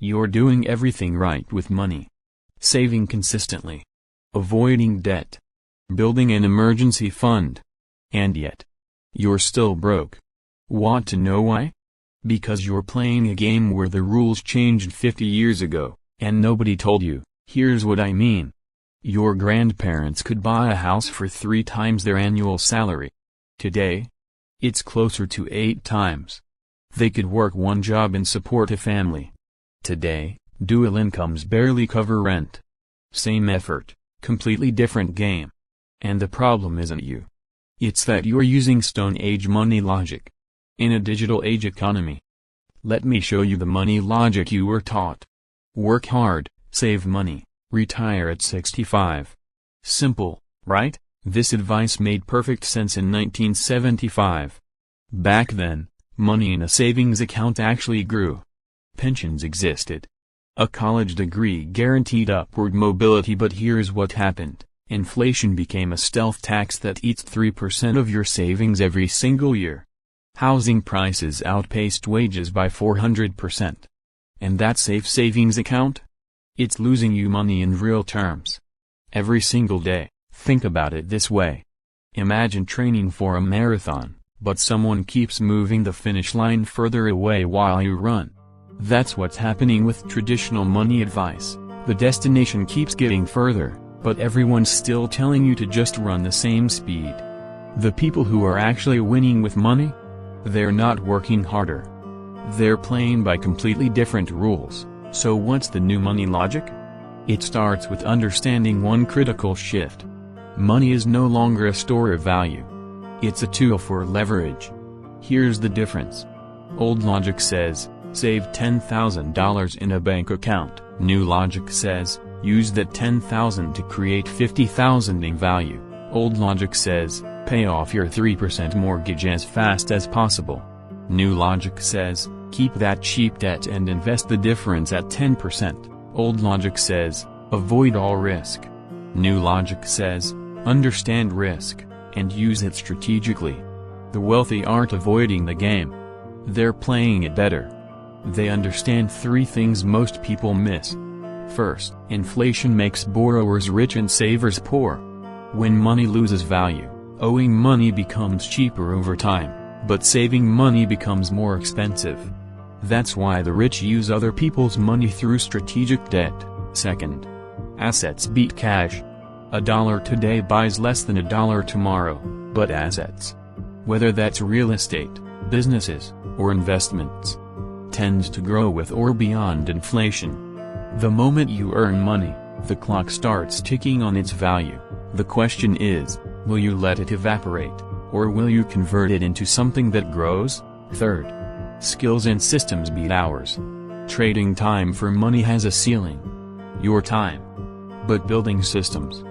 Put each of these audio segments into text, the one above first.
You're doing everything right with money. Saving consistently. Avoiding debt. Building an emergency fund. And yet, you're still broke. Want to know why? Because you're playing a game where the rules changed 50 years ago, and nobody told you. Here's what I mean. Your grandparents could buy a house for 3 times their annual salary. Today, it's closer to 8 times. They could work 1 job and support a family. Today, dual incomes barely cover rent. Same effort, completely different game. And the problem isn't you. It's that you're using Stone Age money logic. In a digital age economy. Let me show you the money logic you were taught. Work hard, save money, retire at 65. Simple, right? This advice made perfect sense in 1975. Back then, money in a savings account actually grew. Pensions existed. A college degree guaranteed upward mobility, but here's what happened. Inflation became a stealth tax that eats 3% of your savings every single year. Housing prices outpaced wages by 400%. And that safe savings account? It's losing you money in real terms. Every single day. Think about it this way. Imagine training for a marathon, but someone keeps moving the finish line further away while you run. That's what's happening with traditional money advice. The destination keeps getting further, but everyone's still telling you to just run the same speed. The people who are actually winning with money? They're not working harder. They're playing by completely different rules. So what's the new money logic? It starts with understanding one critical shift. Money is no longer a store of value. It's a tool for leverage. Here's the difference. Old logic says, save $10,000 in a bank account. New logic says, use that $10,000 to create $50,000 in value. Old logic says, pay off your 3% mortgage as fast as possible. New logic says, keep that cheap debt and invest the difference at 10%. Old logic says, avoid all risk. New logic says, understand risk, and use it strategically. The wealthy aren't avoiding the game. They're playing it better. They understand 3 things most people miss. First, inflation makes borrowers rich and savers poor. When money loses value, owing money becomes cheaper over time, but saving money becomes more expensive. That's why the rich use other people's money through strategic debt. Second, assets beat cash. $1 today buys less than $1 tomorrow, but assets, whether that's real estate, businesses, or investments, tends to grow with or beyond inflation. The moment you earn money, the clock starts ticking on its value. The question is, will you let it evaporate, or will you convert it into something that grows? Third, skills and systems beat hours. Trading time for money has a ceiling. Your time. But building systems,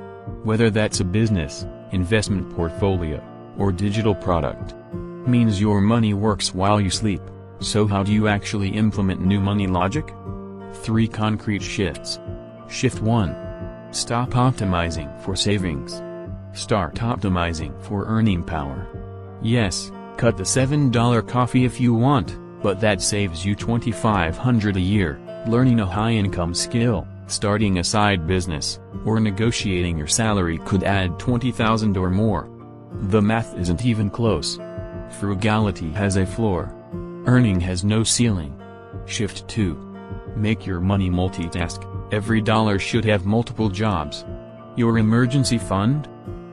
whether that's a business, investment portfolio, or digital product, means your money works while you sleep. So how do you actually implement new money logic? 3 concrete shifts. Shift 1. Stop optimizing for savings. Start optimizing for earning power. Yes, cut the $7 coffee if you want, but that saves you $2,500 a year. Learning a high-income skill, starting a side business, or negotiating your salary could add $20,000 or more. The math isn't even close. Frugality has a floor. Earning has no ceiling. Shift 2. Make your money multitask. Every dollar should have multiple jobs. Your emergency fund?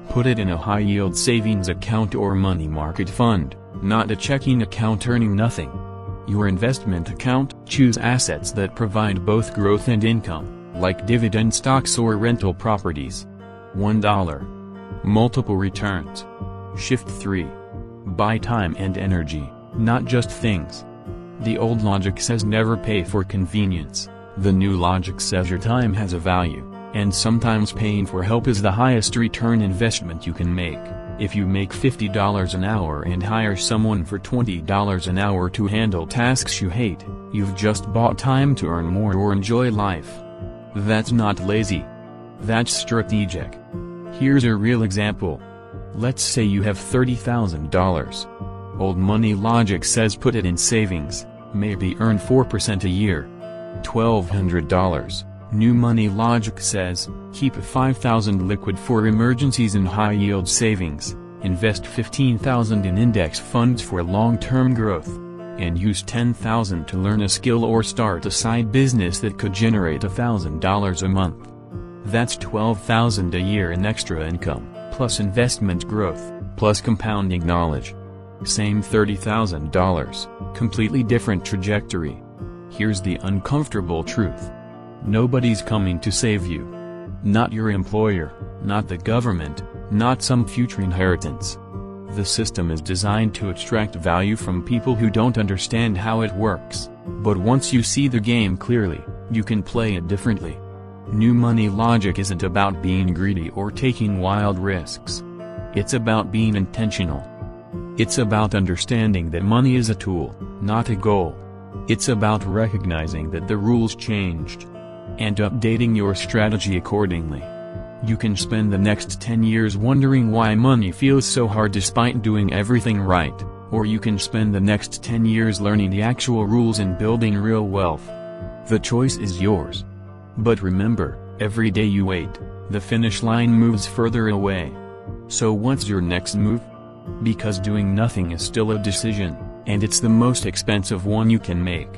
Put it in a high-yield savings account or money market fund, not a checking account earning nothing. Your investment account? Choose assets that provide both growth and income, like dividend stocks or rental properties. $1. Multiple returns. Shift 3. Buy time and energy, not just things. The old logic says never pay for convenience. The new logic says your time has a value, and sometimes paying for help is the highest return investment you can make. If you make $50 an hour and hire someone for $20 an hour to handle tasks you hate, you've just bought time to earn more or enjoy life. That's not lazy. That's strategic. Here's a real example. Let's say you have $30,000. Old money logic says put it in savings, maybe earn 4% a year. $1,200. New money logic says, keep $5,000 liquid for emergencies and high-yield savings, invest $15,000 in index funds for long-term growth, and use $10,000 to learn a skill or start a side business that could generate $1,000 a month. That's $12,000 a year in extra income, plus investment growth, plus compounding knowledge. Same $30,000, completely different trajectory. Here's the uncomfortable truth. Nobody's coming to save you. Not your employer, not the government, not some future inheritance. The system is designed to extract value from people who don't understand how it works, but once you see the game clearly, you can play it differently. New money logic isn't about being greedy or taking wild risks. It's about being intentional. It's about understanding that money is a tool, not a goal. It's about recognizing that the rules changed, and updating your strategy accordingly. You can spend the next 10 years wondering why money feels so hard despite doing everything right, or you can spend the next 10 years learning the actual rules and building real wealth. The choice is yours. But remember, every day you wait, the finish line moves further away. So what's your next move? Because doing nothing is still a decision, and it's the most expensive one you can make.